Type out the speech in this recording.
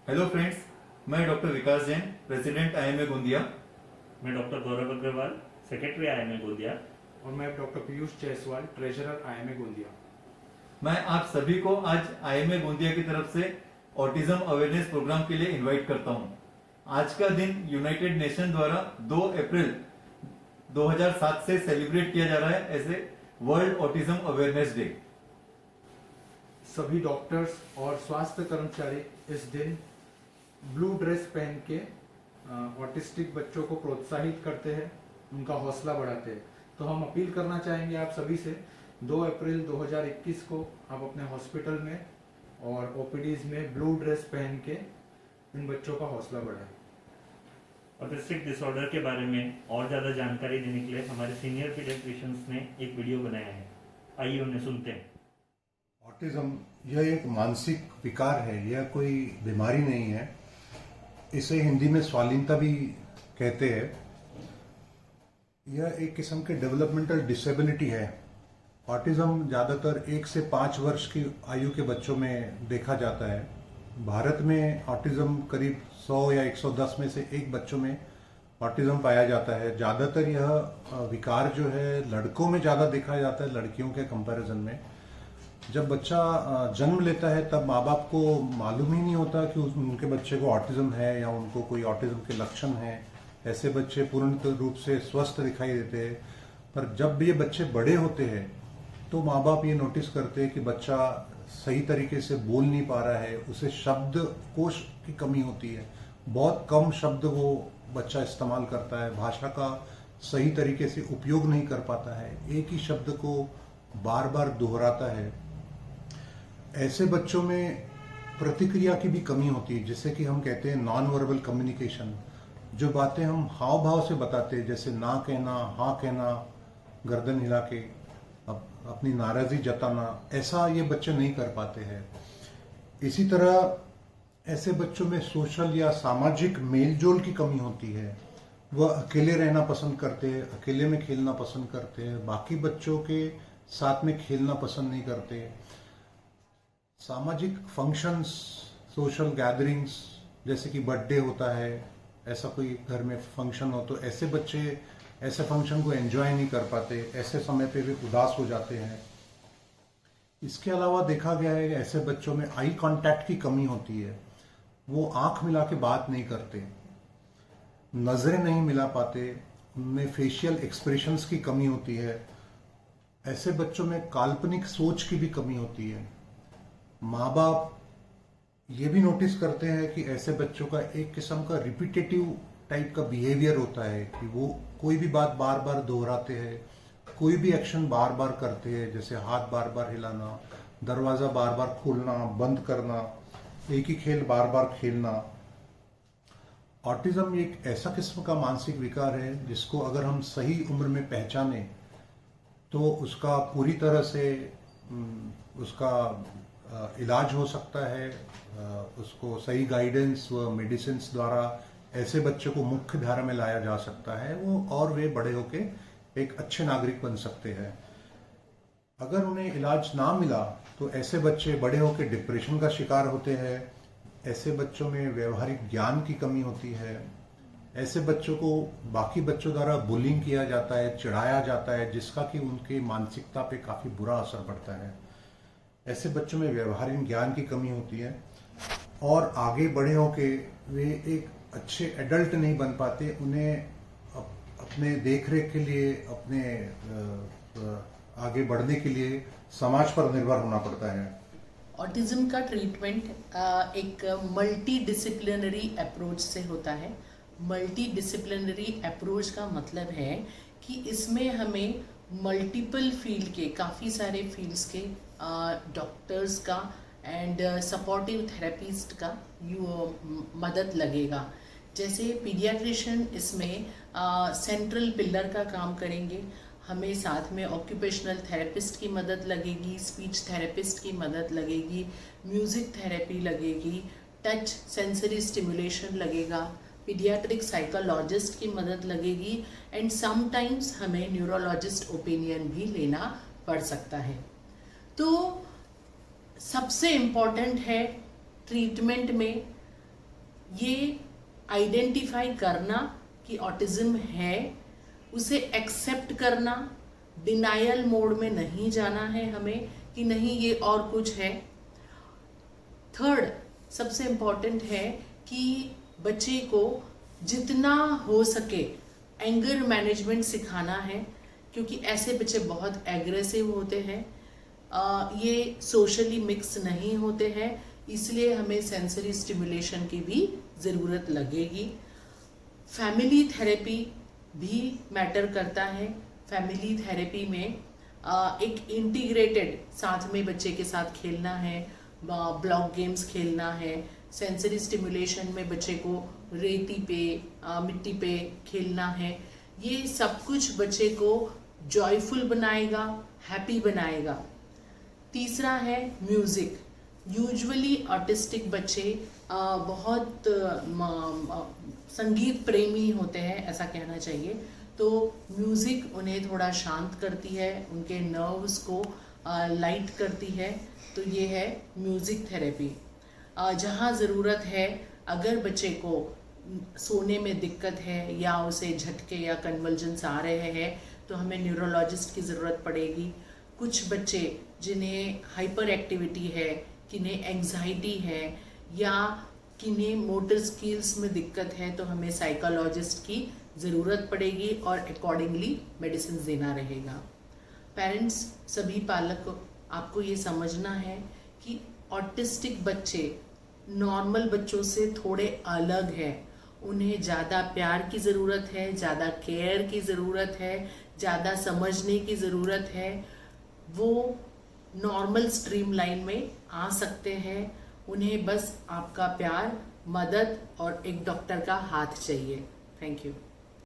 Hello friends, मैं doctor विकास Jain, president IMA Gondia. मैं doctor गौरव Agarwal, secretary IMA Gondia. और मैं doctor Piyush Jaiswal, treasurer IMA Gondia. मैं आप सभी को आज आईएमए गोंदिया की तरफ से ऑटिज्म अवेयरनेस प्रोग्राम के लिए इनवाइट करता हूं। आज का दिन यूनाइटेड नेशन द्वारा 2 अप्रैल 2007 से सेलिब्रेट किया जा रहा है as a world autism awareness day. सभी डॉक्टर्स और स्वास्थ्य कर्मचारी इस दिन ब्लू ड्रेस पहन के ऑटिस्टिक बच्चों को प्रोत्साहित करते हैं, उनका हौसला बढ़ाते हैं। तो हम अपील करना चाहेंगे आप सभी से, 2 अप्रैल 2021 को आप अपने हॉस्पिटल में और ओपीडीज में ब्लू ड्रेस पहन के इन बच्चों का हौसला बढ़ाएं। ऑटिस्टिक डिसऑर्डर के बारे में और ज़्यादा जानकारी देने के लिए हमारे सीनियर पीडियाट्रिशियंस ने एक वीडियो बनाया है। आइए उन्हें सुनते हैं। ऑटिज्म यह एक मानसिक विकार है, यह कोई बीमारी नहीं है। इसे हिंदी में स्वालीनता भी कहते हैं। यह एक किस्म की डेवलपमेंटल डिसेबिलिटी है। ऑटिज्म ज़्यादातर 1 से 5 वर्ष की आयु के बच्चों में देखा जाता है। भारत में ऑटिज्म करीब 100 या 110 में से एक बच्चों में ऑटिज्म पाया जाता है। ज़्यादातर यह विकार जो है लड़कों में ज़्यादा देखा जाता है लड़कियों के कंपैरिजन में। जब बच्चा जन्म लेता है तब माँ बाप को मालूम ही नहीं होता कि उनके बच्चे को ऑटिज्म है या उनको कोई ऑटिज्म के लक्षण हैं। ऐसे बच्चे पूर्ण रूप से स्वस्थ दिखाई देते हैं, पर जब ये बच्चे बड़े होते हैं तो माँ बाप ये नोटिस करते हैं कि बच्चा सही तरीके से बोल नहीं पा रहा है, उसे शब्द कोश की कमी होती है, बहुत कम शब्द वो बच्चा इस्तेमाल करता है, भाषा का सही तरीके से उपयोग नहीं कर पाता है, एक ही शब्द को बार बार दोहराता है। ऐसे बच्चों में प्रतिक्रिया की भी कमी होती है, जिसे कि हम कहते हैं नॉन वर्बल कम्युनिकेशन। जो बातें हम हाव भाव से बताते हैं, जैसे ना कहना, हाँ कहना, गर्दन हिला के अपनी नाराजगी जताना, ऐसा ये बच्चे नहीं कर पाते हैं। इसी तरह ऐसे बच्चों में सोशल या सामाजिक मेलजोल की कमी होती है। वह अकेले रहना पसंद करते हैं, अकेले में खेलना पसंद करते हैं, बाकी बच्चों के साथ में खेलना पसंद नहीं करते। सामाजिक फंक्शंस, सोशल गैदरिंग्स, जैसे कि बर्थडे होता है, ऐसा कोई घर में फंक्शन हो तो ऐसे बच्चे ऐसे फंक्शन को एंजॉय नहीं कर पाते, ऐसे समय पे भी उदास हो जाते हैं। इसके अलावा देखा गया है कि ऐसे बच्चों में आई कांटेक्ट की कमी होती है। वो आंख मिला के बात नहीं करते, नजरें नहीं मिला पाते, उनमें फेशियल एक्सप्रेशंस की कमी होती है। ऐसे बच्चों में काल्पनिक सोच की भी कमी होती है। माँ बाप ये भी नोटिस करते हैं कि ऐसे बच्चों का एक किस्म का रिपीटेटिव टाइप का बिहेवियर होता है कि वो कोई भी बात बार बार दोहराते हैं, कोई भी एक्शन बार बार करते हैं, जैसे हाथ बार बार हिलाना, दरवाजा बार बार खोलना बंद करना, एक ही खेल बार बार खेलना। ऑटिज्म एक ऐसा किस्म का मानसिक विकार है जिसको अगर हम सही उम्र में पहचाने तो उसका पूरी तरह से उसका इलाज हो सकता है। उसको सही गाइडेंस व मेडिसिन द्वारा ऐसे बच्चे को मुख्य धारा में लाया जा सकता है और वे बड़े होके एक अच्छे नागरिक बन सकते हैं। अगर उन्हें इलाज ना मिला तो ऐसे बच्चे बड़े होके डिप्रेशन का शिकार होते हैं। ऐसे बच्चों में व्यवहारिक ज्ञान की कमी होती है। ऐसे बच्चों को बाकी बच्चों द्वारा बुलिंग किया जाता है, चिढ़ाया जाता है, जिसका कि उनकी मानसिकता पे काफी बुरा असर पड़ता है। ऐसे बच्चों में व्यवहारिक ज्ञान की कमी होती है और आगे बड़े होके वे एक अच्छे एडल्ट नहीं बन पाते। उन्हें अपने देखरेख के लिए, अपने आगे बढ़ने के लिए समाज पर निर्भर होना पड़ता है। ऑटिज्म का ट्रीटमेंट एक मल्टी डिसिप्लिनरी अप्रोच से होता है। मल्टी डिसिप्लिनरी अप्रोच का मतलब है कि इसमें हमें मल्टीपल फील्ड के, काफ़ी सारे फील्ड्स के डॉक्टर्स का एंड सपोर्टिव थेरेपिस्ट का मदद लगेगा। जैसे पीडियाट्रिशियन इसमें सेंट्रल पिलर का काम करेंगे, हमें साथ में ऑक्यूपेशनल थेरेपिस्ट की मदद लगेगी, स्पीच थेरेपिस्ट की मदद लगेगी, म्यूज़िक थेरेपी लगेगी, टच सेंसरी स्टिमुलेशन लगेगा, पीडियाट्रिक साइकोलॉजिस्ट की मदद लगेगी एंड समटाइम्स हमें न्यूरोलॉजिस्ट ओपिनियन भी लेना पड़ सकता है। तो सबसे इम्पॉर्टेंट है ट्रीटमेंट में ये आइडेंटिफाई करना कि ऑटिज्म है, उसे एक्सेप्ट करना, डिनायल मोड में नहीं जाना है हमें कि नहीं ये और कुछ है। थर्ड सबसे इम्पॉर्टेंट है कि बच्चे को जितना हो सके एंगर मैनेजमेंट सिखाना है, क्योंकि ऐसे बच्चे बहुत एग्रेसिव होते हैं, ये सोशली मिक्स नहीं होते हैं, इसलिए हमें सेंसरी स्टिमुलेशन की भी ज़रूरत लगेगी। फैमिली थेरेपी भी मैटर करता है। फैमिली थेरेपी में एक इंटीग्रेटेड साथ में बच्चे के साथ खेलना है, ब्लॉक गेम्स खेलना है, सेंसरी स्टिमुलेशन में बच्चे को रेती पे मिट्टी पे खेलना है। ये सब कुछ बच्चे को जॉयफुल बनाएगा, हैप्पी बनाएगा। तीसरा है म्यूज़िक। यूजुअली ऑटिस्टिक बच्चे बहुत संगीत प्रेमी होते हैं, ऐसा कहना चाहिए। तो म्यूज़िक उन्हें थोड़ा शांत करती है, उनके नर्व्स को लाइट करती है। तो ये है म्यूज़िक थेरेपी। जहाँ ज़रूरत है, अगर बच्चे को सोने में दिक्कत है या उसे झटके या कन्वल्जन्स आ रहे हैं तो हमें न्यूरोलॉजिस्ट की ज़रूरत पड़ेगी। कुछ बच्चे जिन्हें हाइपर एक्टिविटी है, किन्हें एंग्जाइटी है या किन्हें मोटर स्किल्स में दिक्कत है, तो हमें साइकोलॉजिस्ट की ज़रूरत पड़ेगी और अकॉर्डिंगली मेडिसिन देना रहेगा। पेरेंट्स, सभी पालक, आपको ये समझना है कि ऑटिस्टिक बच्चे नॉर्मल बच्चों से थोड़े अलग हैं। उन्हें ज़्यादा प्यार की ज़रूरत है, ज़्यादा केयर की ज़रूरत है, ज़्यादा समझने की ज़रूरत है। वो नॉर्मल स्ट्रीमलाइन में आ सकते हैं। उन्हें बस आपका प्यार, मदद और एक डॉक्टर का हाथ चाहिए। Thank you.